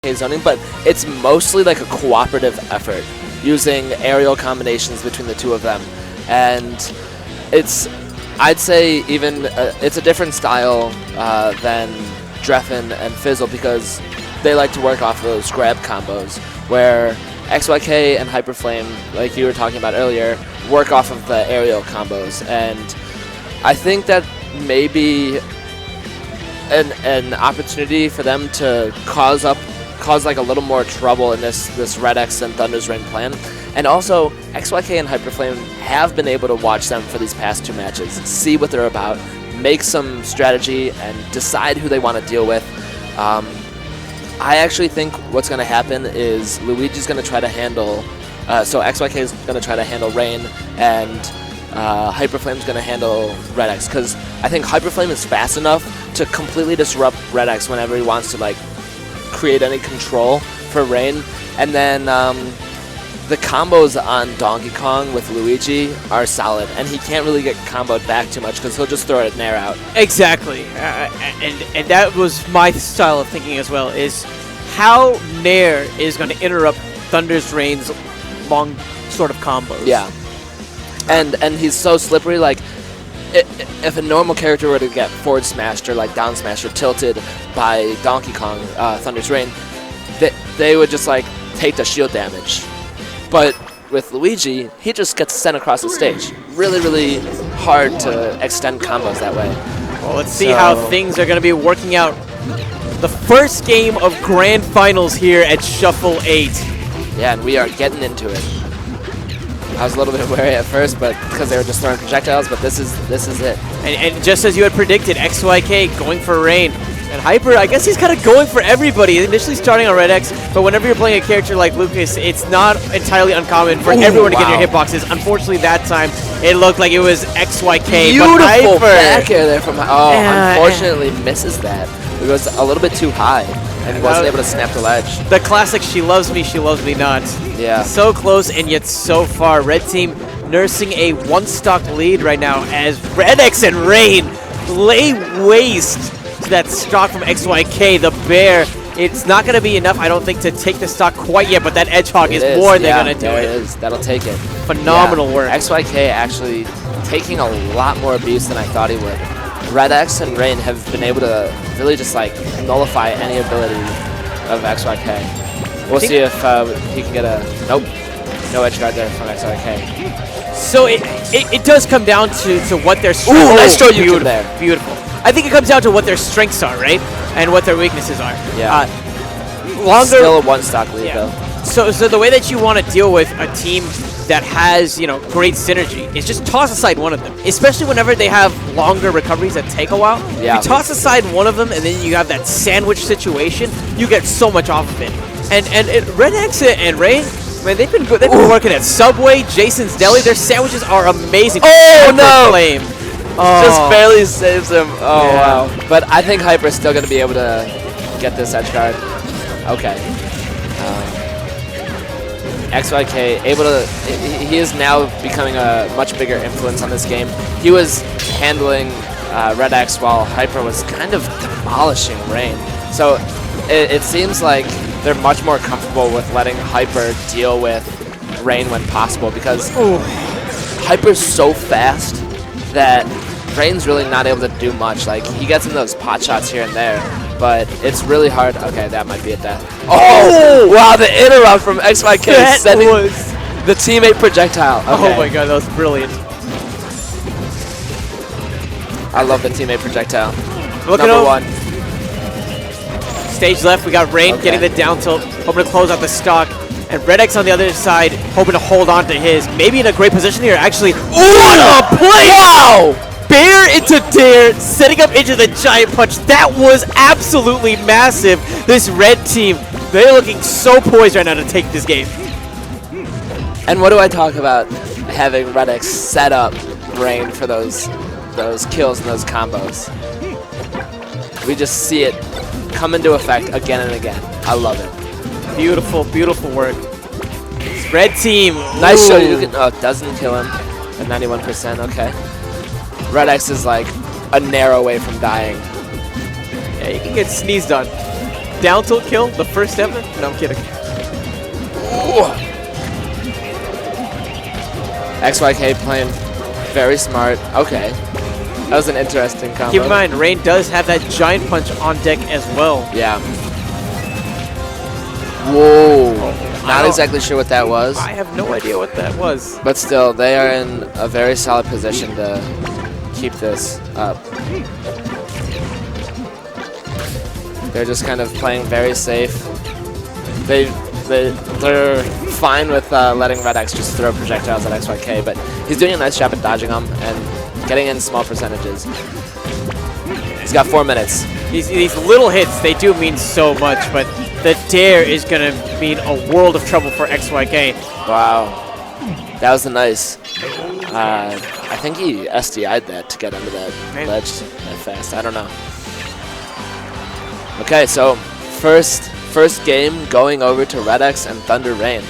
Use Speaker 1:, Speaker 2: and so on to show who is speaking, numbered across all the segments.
Speaker 1: XYK zoning, but it's mostly like a cooperative effort using aerial combinations between the two of them. And it's, I'd say even, it's a different style than Dreffen and Fizzle because they like to work off of those grab combos, where XYK and HyperFlame, like you were talking about earlier, work off of the aerial combos. And I think that maybe an opportunity for them to cause like a little more trouble in this RedX and ThunderzReign plan. And also, XYK and HyperFlame have been able to watch them for these past two matches, see what they're about, make some strategy, and decide who they want to deal with. I actually think what's going to happen is Luigi's going to try to handle, so XYK is going to try to handle Reign, and HyperFlame's going to handle RedX, because I think HyperFlame is fast enough to completely disrupt RedX whenever he wants to like create any control for Reign. And then the combos on Donkey Kong with Luigi are solid, and he can't really get comboed back too much because he'll just throw it Nair out.
Speaker 2: Exactly, and that was my style of thinking as well, is how Nair is going to interrupt ThunderzReign's long sort of combos.
Speaker 1: Yeah, and he's so slippery, like if a normal character were to get forward smashed or like down smashed or tilted by Donkey Kong, ThunderzReign, they would just like take the shield damage. But with Luigi, he just gets sent across the stage. Really, really hard to extend combos that way.
Speaker 2: Well, let's see how things are going to be working out. The first game of Grand Finals here at Shuffle 8.
Speaker 1: Yeah, and we are getting into it. I was a little bit wary at first, but because they were just throwing projectiles, but this is it.
Speaker 2: And just as you had predicted, XYK going for Reign. And Hyper, I guess he's kind of going for everybody, initially starting on RedX, but whenever you're playing a character like Lucas, it's not entirely uncommon for everyone to get your hitboxes. Unfortunately, that time, it looked like it was XYK.
Speaker 1: Beautiful back air there from unfortunately misses that. It was a little bit too high, and he wasn't able to snap the ledge.
Speaker 2: The classic she loves me not.
Speaker 1: Yeah.
Speaker 2: So close and yet so far. Red team nursing a one-stock lead right now as RedX and Reign lay waste to that stock from XYK, the bear. It's not going to be enough, I don't think, to take the stock quite yet, but that Edgehog is more than going to do it.
Speaker 1: It is. That'll take it.
Speaker 2: Phenomenal work.
Speaker 1: XYK actually taking a lot more abuse than I thought he would. RedX and Reign have been able to really just like nullify any ability of XYK. We'll see if he can get a... Nope. No edge guard there from XYK.
Speaker 2: So it does come down to what their strengths
Speaker 1: are. Ooh, nice throw you
Speaker 2: there. Beautiful. I think it comes down to what their strengths are, right? And what their weaknesses are.
Speaker 1: Yeah. Still a one-stock lead, though.
Speaker 2: So the way that you want to deal with a team that has, great synergy is just toss aside one of them. Especially whenever they have longer recoveries that take a while.
Speaker 1: Yeah.
Speaker 2: You toss aside one of them, and then you have that sandwich situation. You get so much off of it. And RedX and Reign, man, they've been good. They've been working at Subway, Jason's Deli. Their sandwiches are amazing.
Speaker 1: Oh no!
Speaker 2: Flame.
Speaker 1: Just barely saves him. Oh wow! But I think Hyper's still going to be able to get this edge guard. Okay. XYK able to. He is now becoming a much bigger influence on this game. He was handling RedX while Hyper was kind of demolishing Reign. So it seems like they're much more comfortable with letting Hyper deal with Reign when possible, because Hyper's so fast that Reign's really not able to do much. Like, he gets in those pot shots here and there, but it's really hard. Okay, that might be it then. Oh! Wow, the interrupt from XYK sending the teammate projectile. Okay.
Speaker 2: Oh my god, that was brilliant.
Speaker 1: I love the teammate projectile.
Speaker 2: Number one. Stage left, we got Reign getting the down tilt, hoping to close out the stock. And RedX on the other side, hoping to hold on to his. Maybe in a great position here, actually. What a play!
Speaker 1: Wow!
Speaker 2: Bear into Dare, setting up into the giant punch. That was absolutely massive. This red team, they're looking so poised right now to take this game.
Speaker 1: And what do I talk about having RedX set up Reign for those kills and those combos? We just see it come into effect again and again. I love it.
Speaker 2: Beautiful, beautiful work. Red team.
Speaker 1: Nice show. You can, doesn't kill him at 91%. Okay. RedX is like a nair away from dying.
Speaker 2: Yeah, you can get sneezed on. down tilt kill, the first ever? No, I'm kidding.
Speaker 1: XYK playing very smart. Okay. That was an interesting combo.
Speaker 2: Keep in mind, Reign does have that giant punch on deck as well.
Speaker 1: Yeah. Whoa. Not exactly sure what that was.
Speaker 2: I have no idea what that was.
Speaker 1: But still, they are in a very solid position to keep this up. They're just kind of playing very safe. They're fine with letting RedX just throw projectiles at XYK, but he's doing a nice job at dodging them and getting in small percentages. He's got 4 minutes.
Speaker 2: These little hits, they do mean so much, but the dare is going to mean a world of trouble for XYK.
Speaker 1: Wow. That was a nice. I think he SDI'd that to get under that ledge that fast. I don't know. Okay, so first game going over to RedX and ThunderzReign.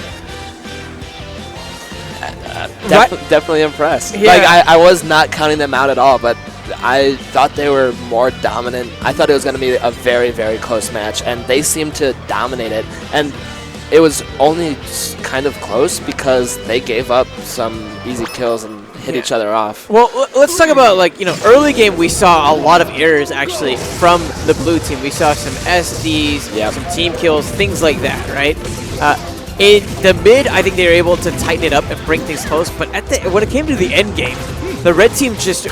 Speaker 1: Definitely impressed.
Speaker 2: Yeah.
Speaker 1: Like I was not counting them out at all, but I thought they were more dominant. I thought it was going to be a very, very close match, and they seemed to dominate it. And it was only kind of close because they gave up some easy kills and hit each other off.
Speaker 2: Well, let's talk about, like, you know, early game we saw a lot of errors actually from the blue team. We saw some SDs, some team kills, things like that, right? In the mid, I think they were able to tighten it up and bring things close, but when it came to the end game, the red team just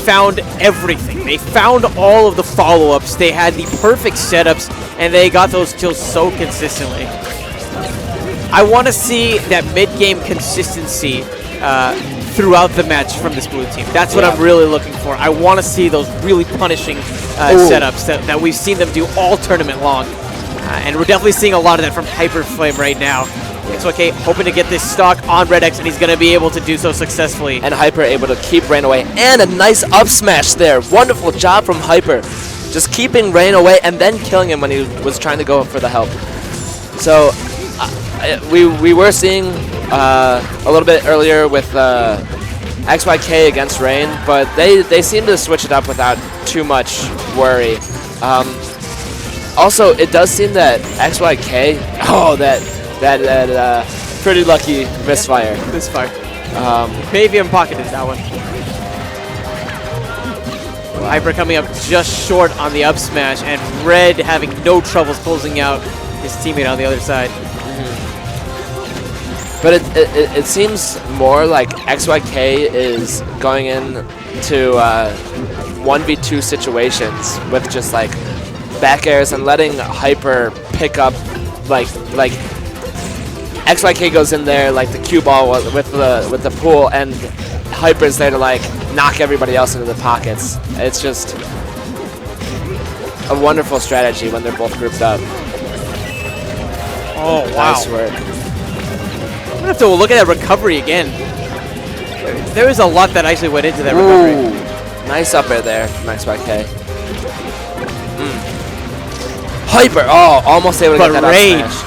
Speaker 2: found everything. They found all of the follow-ups, they had the perfect setups, and they got those kills so consistently. I want to see that mid-game consistency throughout the match from this blue team. That's what I'm really looking for. I want to see those really punishing setups that we've seen them do all tournament long. And we're definitely seeing a lot of that from HyperFlame right now. XYK hoping to get this stock on RedX, and he's going to be able to do so successfully.
Speaker 1: And Hyper able to keep Reign away. And a nice up smash there. Wonderful job from Hyper. Just keeping Reign away and then killing him when he was trying to go for the help. So we were seeing a little bit earlier with XYK against Reign, but they seem to switch it up without too much worry. Also, it does seem that XYK, that pretty lucky misfire.
Speaker 2: Misfire. Maybe I'm pocketed that one. Hyper coming up just short on the up smash, and Red having no troubles closing out his teammate on the other side.
Speaker 1: But it seems more like XYK is going into 1v2 situations with just like back airs and letting Hyper pick up like XYK goes in there like the cue ball with the pool, and Hyper's there to like knock everybody else into the pockets. It's just a wonderful strategy when they're both grouped up.
Speaker 2: Oh wow!
Speaker 1: Nice work.
Speaker 2: I'm gonna have to look at that recovery again. There was a lot that actually went into that recovery.
Speaker 1: Nice up air there from XYK. Hyper! Oh, almost able to get that up smash.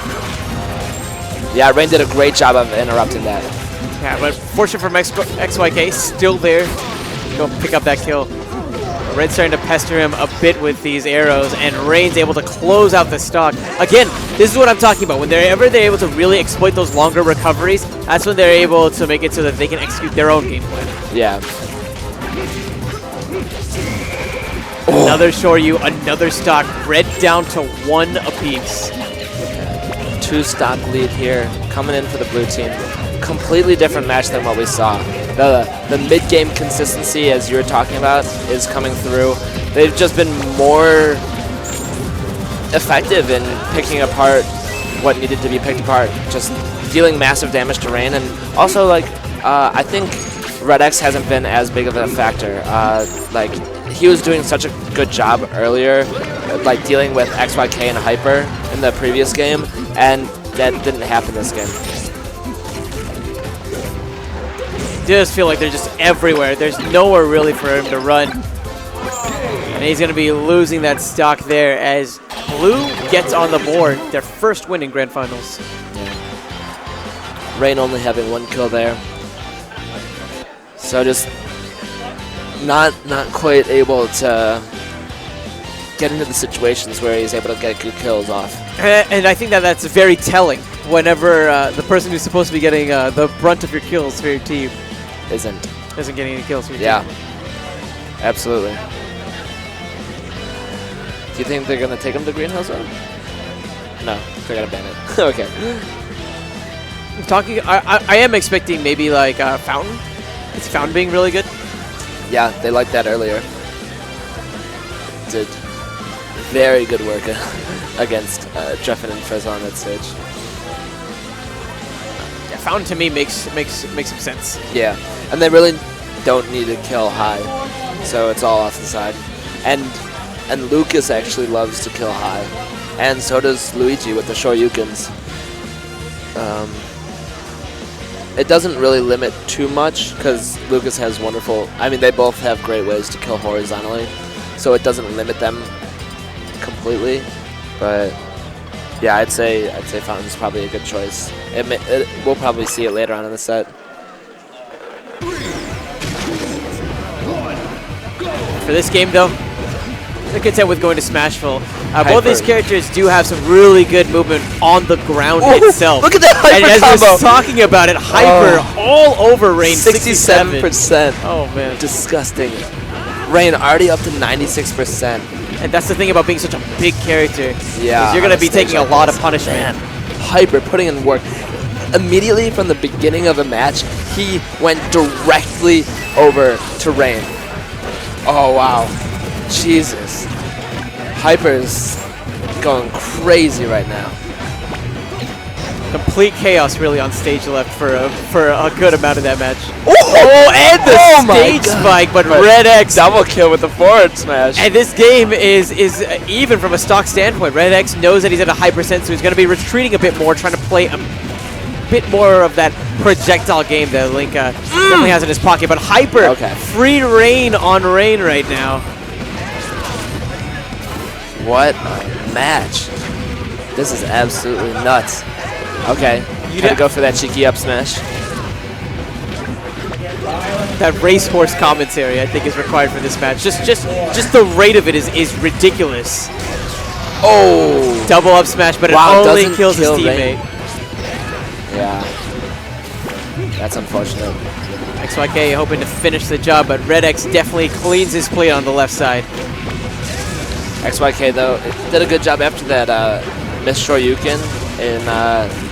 Speaker 1: Yeah, Reign did a great job of interrupting that.
Speaker 2: Yeah, but fortunate for XYK, still there. Go pick up that kill. Red's starting to pester him a bit with these arrows, and Reign's able to close out the stock. Again, this is what I'm talking about. Whenever they're able to really exploit those longer recoveries, that's when they're able to make it so that they can execute their own game plan.
Speaker 1: Yeah.
Speaker 2: Another Shoryu, another stock. Red down to 1 apiece.
Speaker 1: 2 stock lead here, coming in for the blue team. Completely different match than what we saw. The mid-game consistency, as you were talking about, is coming through. They've just been more effective in picking apart what needed to be picked apart, just dealing massive damage to Reign. And also, like, I think RedX hasn't been as big of a factor. Like, he was doing such a good job earlier, like dealing with XYK and Hyper in the previous game, and that didn't happen this game.
Speaker 2: Just feel like they're just everywhere. There's nowhere really for him to run. And he's going to be losing that stock there as Blue gets on the board. Their first win in Grand Finals.
Speaker 1: Yeah. Reign only having 1 kill there. So just not quite able to get into the situations where he's able to get good kills off.
Speaker 2: And I think that that's very telling whenever the person who's supposed to be getting the brunt of your kills for your team
Speaker 1: Isn't
Speaker 2: getting any kills for your
Speaker 1: Yeah,
Speaker 2: team.
Speaker 1: absolutely. Do you think they're going to take him to Green Hill Zone? No, they're going to ban it. Okay.
Speaker 2: I am expecting maybe like Fountain. Is Fountain being really good?
Speaker 1: Yeah, they liked that earlier. Did very good work against Jeffin and Frezza on that stage.
Speaker 2: Yeah, Fountain to me makes some sense.
Speaker 1: Yeah, and they really don't need to kill high, so it's all off the side. And Lucas actually loves to kill high, and so does Luigi with the Shoryukens. It doesn't really limit too much because Lucas has wonderful. I mean, they both have great ways to kill horizontally, so it doesn't limit them completely. But yeah, I'd say Fountain's probably a good choice. We'll probably see it later on in the set.
Speaker 2: For this game, though, they're content with going to Smashville. Both these characters do have some really good movement on the ground itself.
Speaker 1: Look at that Hyper
Speaker 2: and as
Speaker 1: combo!
Speaker 2: I was talking about it, Hyper all over Rain.
Speaker 1: 67%.
Speaker 2: Oh, man.
Speaker 1: Disgusting. Rain already up to 96%.
Speaker 2: And that's the thing about being such a big character.
Speaker 1: Yeah.
Speaker 2: You're going to be taking a lot of punishment.
Speaker 1: Man. Hyper putting in work. Immediately from the beginning of the match, he went directly over to Rain. Oh, wow. Jesus. Hyper's going crazy right now.
Speaker 2: Complete chaos really on stage left for a good amount of that match.
Speaker 1: Oh,
Speaker 2: and the stage spike, but RedX
Speaker 1: double kill with the forward smash.
Speaker 2: And this game is even from a stock standpoint. RedX knows that he's at a high percent, so he's going to be retreating a bit more, trying to play a bit more of that projectile game that Link definitely has in his pocket. But Hyper, free reign on Rain right now.
Speaker 1: What a match. This is absolutely nuts. Okay, you gotta go for that cheeky up smash.
Speaker 2: That racehorse commentary, I think, is required for this match. Just the rate of it is ridiculous.
Speaker 1: Oh!
Speaker 2: Double up smash, but it only kills his teammate.
Speaker 1: Yeah. That's unfortunate.
Speaker 2: XYK hoping to finish the job, but RedX definitely cleans his plate on the left side.
Speaker 1: XYK, though, did a good job after that missed Shoryuken in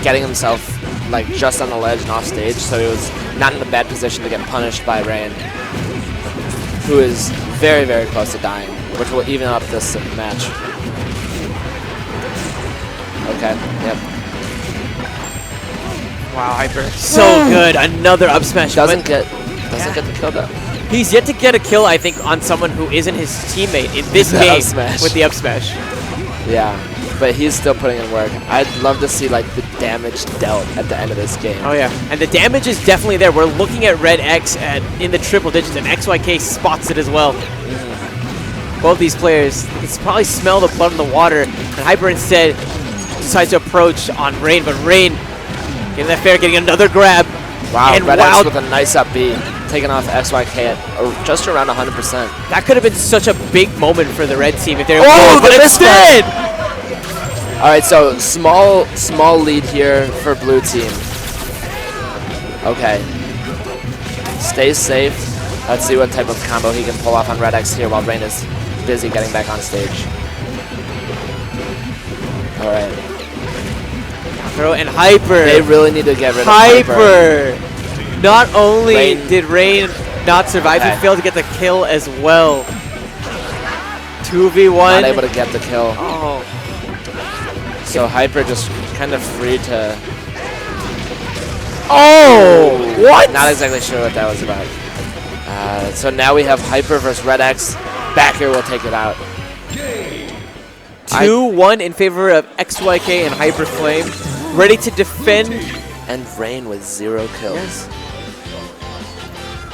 Speaker 1: getting himself like just on the ledge and off stage, so he was not in a bad position to get punished by Rain, who is very, very close to dying, which will even up this match. Okay, yep.
Speaker 2: Wow, Hyper. So good. Another up smash.
Speaker 1: Doesn't get the kill, though.
Speaker 2: He's yet to get a kill, I think, on someone who isn't his teammate in this game with the up smash.
Speaker 1: Yeah, but he's still putting in work. I'd love to see like the damage dealt at the end of this game.
Speaker 2: Oh yeah, and the damage is definitely there. We're looking at RedX in the triple digits, and XYK spots it as well. Both these players, you can probably smell the blood in the water, and Hyper instead decides to approach on Rain, but Rain getting that fair, getting another grab.
Speaker 1: Wow, and RedX with a nice up B, taking off XYK at just around 100%.
Speaker 2: That could have been such a big moment for the red team if they were
Speaker 1: but instead! All right, so small lead here for blue team. Okay. Stays safe. Let's see what type of combo he can pull off on RedX here while Rain is busy getting back on stage. All right.
Speaker 2: And Hyper.
Speaker 1: They really need to get rid of Hyper.
Speaker 2: Not only did Rain not survive, he failed to get the kill as well. 2v1.
Speaker 1: Not able to get the kill.
Speaker 2: Oh.
Speaker 1: So Hyper just kind of free to...
Speaker 2: Oh! What?
Speaker 1: Not exactly sure what that was about. So now we have Hyper versus RedX. Backer will take it out.
Speaker 2: 2-1 in favor of XYK and HyperFlame. Ready to defend.
Speaker 1: And Rain with 0 kills.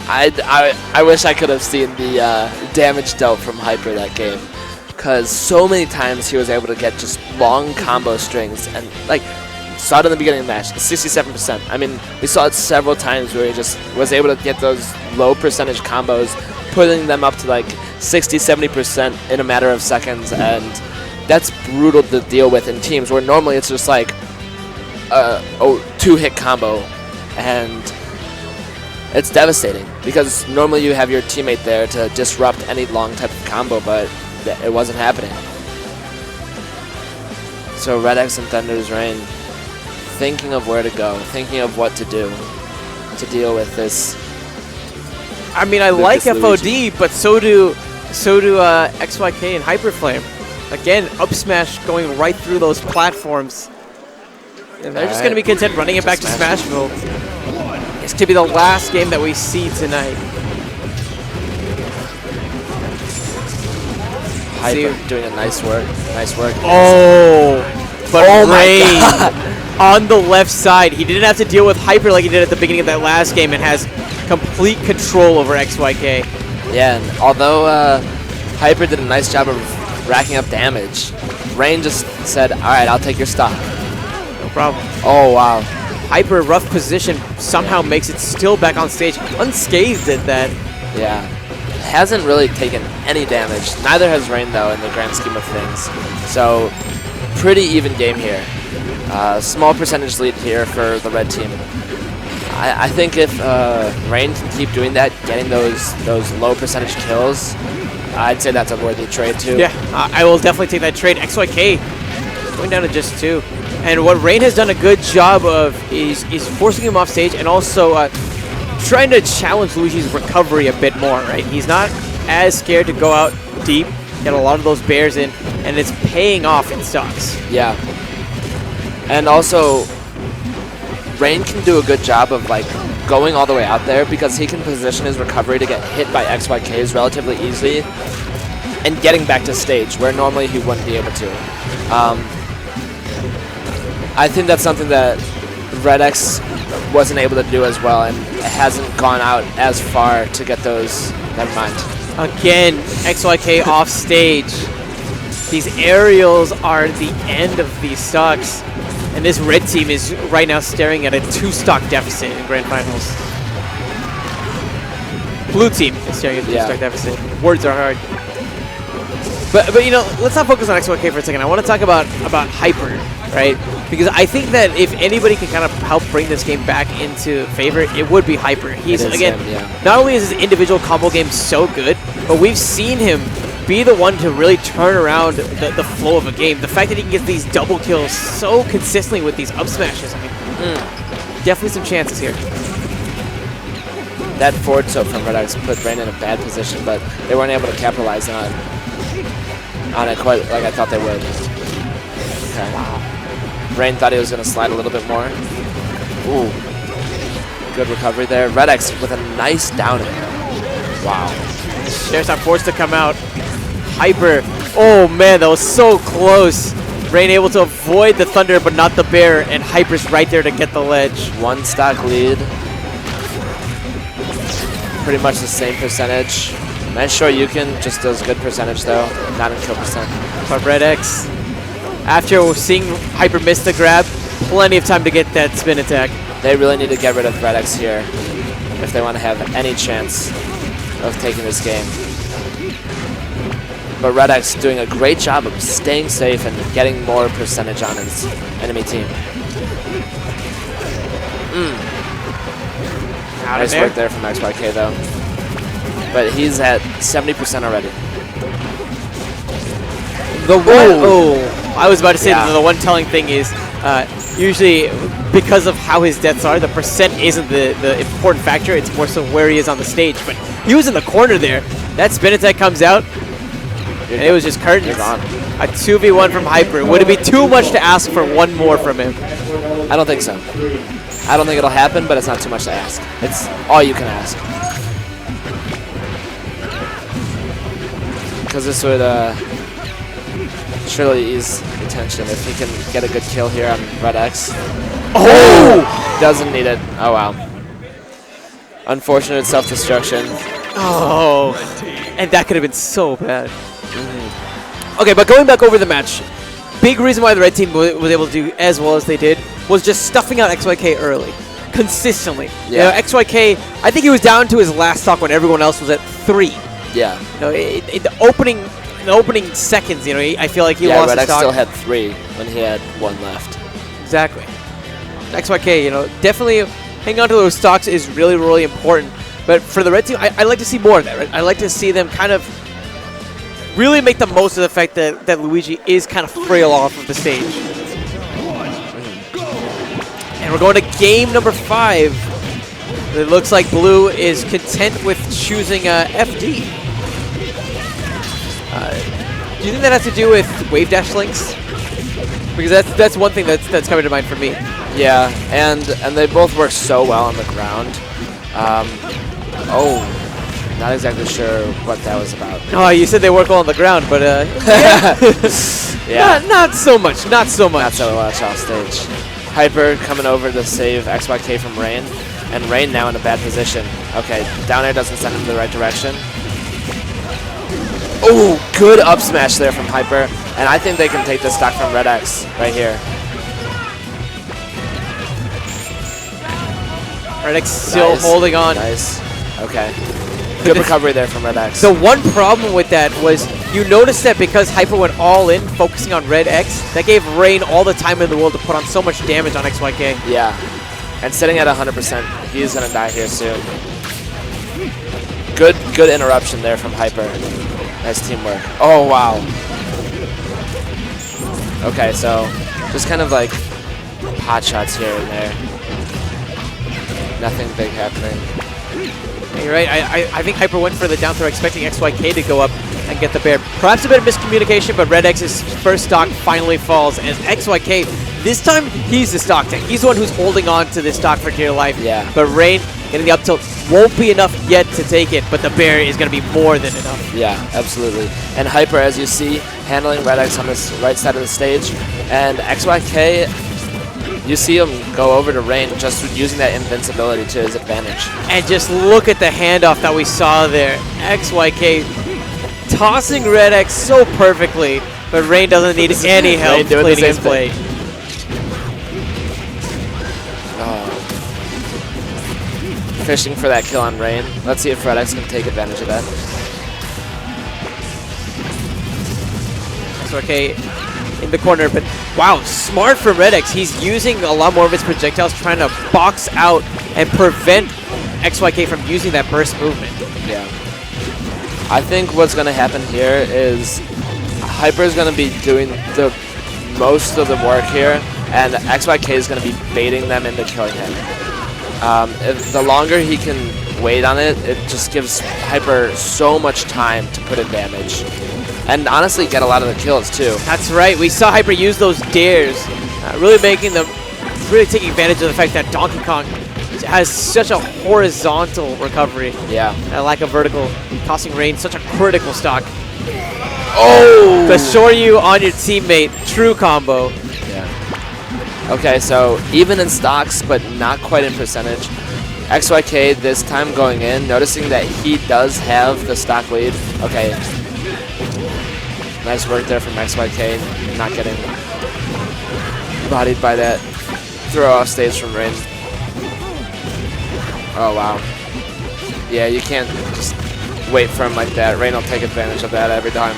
Speaker 1: I wish I could have seen the damage dealt from Hyper that game, because so many times he was able to get just long combo strings, and like saw it in the beginning of the match, 67%. I mean, we saw it several times where he just was able to get those low percentage combos putting them up to like 60-70% in a matter of seconds, and that's brutal to deal with in teams where normally it's just like a 2-hit combo, and it's devastating because normally you have your teammate there to disrupt any long type of combo, but it wasn't happening. So RedX and ThunderzReign thinking of where to go, thinking of what to do to deal with this.
Speaker 2: I mean, I like FOD, but so do XYK and HyperFlame. Again, up smash going right through those platforms. And they're just going to be content running it back to Smashville. This could be the last game that we see tonight.
Speaker 1: Hyper doing a nice work.
Speaker 2: Oh, but Rain on the left side. He didn't have to deal with Hyper like he did at the beginning of that last game and has complete control over XYK.
Speaker 1: Yeah, and although Hyper did a nice job of racking up damage, Rain just said, all right, I'll take your stock.
Speaker 2: No problem.
Speaker 1: Oh, wow.
Speaker 2: Hyper, rough position, somehow makes it still back on stage. Unscathed at that.
Speaker 1: Yeah. Hasn't really taken any damage. Neither has Rain, though, in the grand scheme of things. So, pretty even game here. Small percentage lead here for the red team. I think if Rain can keep doing that, getting those low percentage kills, I'd say that's a worthy trade, too.
Speaker 2: Yeah, I will definitely take that trade. XYK going down to just 2. And what Rain has done a good job of is forcing him off stage and also trying to challenge Luigi's recovery a bit more, right? He's not as scared to go out deep, get a lot of those bears in, and it's paying off in stocks.
Speaker 1: Yeah. And also, Rain can do a good job of like going all the way out there because he can position his recovery to get hit by XYKs relatively easily and getting back to stage where normally he wouldn't be able to. I think that's something that RedX wasn't able to do as well, and hasn't gone out as far to get those. Never mind.
Speaker 2: Again, XYK off stage. These aerials are the end of these stocks, and this red team is right now staring at a 2-stock deficit in Grand Finals. Blue team is staring at a 2-stock deficit. Words are hard. But you know, let's not focus on XYK for a second. I want to talk about Hyper, right? Because I think that if anybody can kind of help bring this game back into favor, it would be Hyper. He's, again, not only is his individual combo game so good, but we've seen him be the one to really turn around the flow of a game. The fact that he can get these double kills so consistently with these up smashes, I mean, definitely some chances here.
Speaker 1: That forward tilt from RedX put Rain in a bad position, but they weren't able to capitalize on it quite like I thought they would. Okay. Wow. Rain thought he was going to slide a little bit more. Ooh. Good recovery there. RedX with a nice down air. Wow.
Speaker 2: There's not forced to come out. Hyper. Oh man, that was so close. Rain able to avoid the thunder but not the bear, and Hyper's right there to get the ledge.
Speaker 1: 1-stock lead. Pretty much the same percentage. Nice short Yukin, just does good percentage though, not in kill percent.
Speaker 2: But RedX, after seeing Hyper miss the grab, plenty of time to get that spin attack.
Speaker 1: They really need to get rid of RedX here if they want to have any chance of taking this game. But RedX doing a great job of staying safe and getting more percentage on his enemy team. Nice work there from XYK though. But he's at 70% already. I was about to say that the one telling thing is usually because of how his deaths are, the percent isn't the important factor. It's more so where he is on the stage. But he was in the corner there. That spin attack comes out, and it was just curtains. A 2v1 from Hyper. Would it be too much to ask for one more from him? I don't think so. I don't think it'll happen, but it's not too much to ask. It's all you can ask. Because this would surely ease the tension if he can get a good kill here on RedX. Oh! Doesn't need it. Oh, wow. Unfortunate self-destruction.
Speaker 2: Oh, and that could have been so bad. Okay, but going back over the match, big reason why the red team was able to do as well as they did was just stuffing out XYK early. consistently.
Speaker 1: Yeah.
Speaker 2: You know, XYK, I think he was down to his last stock when everyone else was at 3.
Speaker 1: Yeah.
Speaker 2: You know, in the opening seconds, you know, I feel like he lost
Speaker 1: RedX
Speaker 2: his stock.
Speaker 1: still had 3 when he had 1 left.
Speaker 2: Exactly. XYK, you know, definitely hanging on to those stocks is really, really important. But for the red team, I like to see more of that. Right? I like to see them kind of really make the most of the fact that Luigi is kind of frail off of the stage. And we're going to game number 5. It looks like Blue is content with choosing FD. Do you think that has to do with wave dash links? Because that's one thing that's coming to mind for me.
Speaker 1: Yeah, and they both work so well on the ground. Oh, not exactly sure what that was about.
Speaker 2: Oh, you said they work well on the ground, but
Speaker 1: yeah,
Speaker 2: not so much. Not so much.
Speaker 1: Not so much off stage. Hyper coming over to save XYK from Rain, and Rain now in a bad position. Okay, down air doesn't send him in the right direction. Oh, good up smash there from Hyper, and I think they can take this stock from RedX right here.
Speaker 2: RedX still holding on.
Speaker 1: Nice. Okay. Good recovery there from RedX.
Speaker 2: The one problem with that was you noticed that because Hyper went all in, focusing on RedX, that gave Rain all the time in the world to put on so much damage on XYK.
Speaker 1: Yeah. And sitting at 100%, he's going to die here soon. Good interruption there from Hyper. Nice teamwork. Oh, wow. Okay, so just kind of like pot shots here and there. Nothing big happening.
Speaker 2: Yeah, you're right. I think Hyper went for the down throw, expecting XYK to go up and get the bear. Perhaps a bit of miscommunication, but RedX's first stock finally falls, and XYK, this time, he's the stock tank. He's the one who's holding on to this stock for dear life.
Speaker 1: Yeah.
Speaker 2: But Rain, getting the up tilt, won't be enough yet to take it, but the bear is going to be more than enough.
Speaker 1: Yeah, absolutely. And Hyper, as you see, handling RedX on this right side of the stage, and XYK, you see him go over to Rain, just using that invincibility to his advantage.
Speaker 2: And just look at the handoff that we saw there. XYK tossing RedX so perfectly, but Rain doesn't need any help cleaning his plate.
Speaker 1: Fishing for that kill on Rain. Let's see if RedX can take advantage of that.
Speaker 2: XYK in the corner, but wow, smart from RedX. He's using a lot more of his projectiles, trying to box out and prevent XYK from using that burst movement.
Speaker 1: Yeah. I think what's going to happen here is Hyper is going to be doing the most of the work here, and XYK is going to be baiting them into killing him. If the longer he can wait on it, it just gives Hyper so much time to put in damage. And honestly, get a lot of the kills, too.
Speaker 2: That's right. We saw Hyper use those dares, really taking advantage of the fact that Donkey Kong has such a horizontal recovery.
Speaker 1: Yeah.
Speaker 2: And lack of vertical, costing Rain such a critical stock.
Speaker 1: Oh!
Speaker 2: To shore you on your teammate, true combo.
Speaker 1: Yeah. Okay, so even in stocks, but not quite in percentage. XYK this time going in, noticing that he does have the stock lead. Okay. Nice work there from XYK, not getting bodied by that throw off stage from Rain. Oh, wow. Yeah, you can't just wait for him like that. Rain will take advantage of that every time.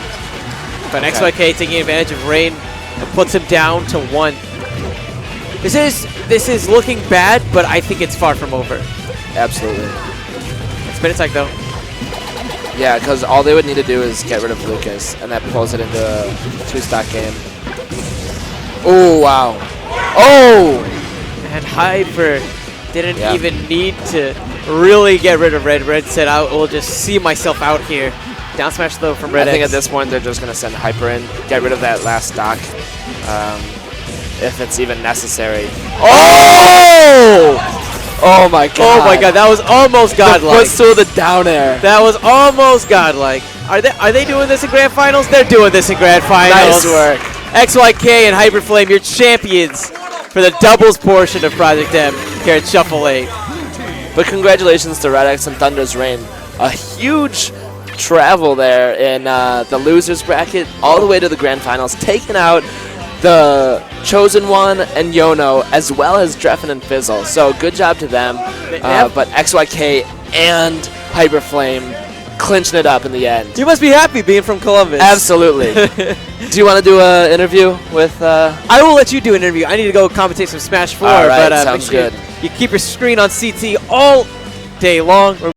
Speaker 2: But XYK taking advantage of Rain and puts him down to 1. This is looking bad, but I think it's far from over.
Speaker 1: Absolutely.
Speaker 2: Spin attack though.
Speaker 1: Yeah, because all they would need to do is get rid of Lucas, and that pulls it into a 2-stock game. Oh, wow. Oh!
Speaker 2: And Hyper didn't even need to really get rid of Red. Red said, I will just see myself out here. Down smash though from RedX.
Speaker 1: I think at this point they're just going to send Hyper in, get rid of that last stock, if it's even necessary. Oh! Oh my god.
Speaker 2: Oh my god, that was almost godlike.
Speaker 1: The footstool, the down air.
Speaker 2: That was almost godlike. Are they doing this in grand finals? They're doing this in grand finals.
Speaker 1: Nice work.
Speaker 2: XYK and HyperFlame, your champions for the doubles portion of Project M here at Shuffle 8.
Speaker 1: But congratulations to RedX and ThunderzReign. A huge travel there in the losers bracket all the way to the grand finals, taking out the Chosen One and Yono, as well as Dreffen and Fizzle. So good job to them. But XYK and HyperFlame clinching it up in the end.
Speaker 2: You must be happy being from Columbus.
Speaker 1: Absolutely. Do you want to do an interview with...
Speaker 2: I will let you do an interview. I need to go commentate some Smash 4.
Speaker 1: All right,
Speaker 2: but,
Speaker 1: sounds
Speaker 2: make sure
Speaker 1: good.
Speaker 2: You keep your screen on CT all day long.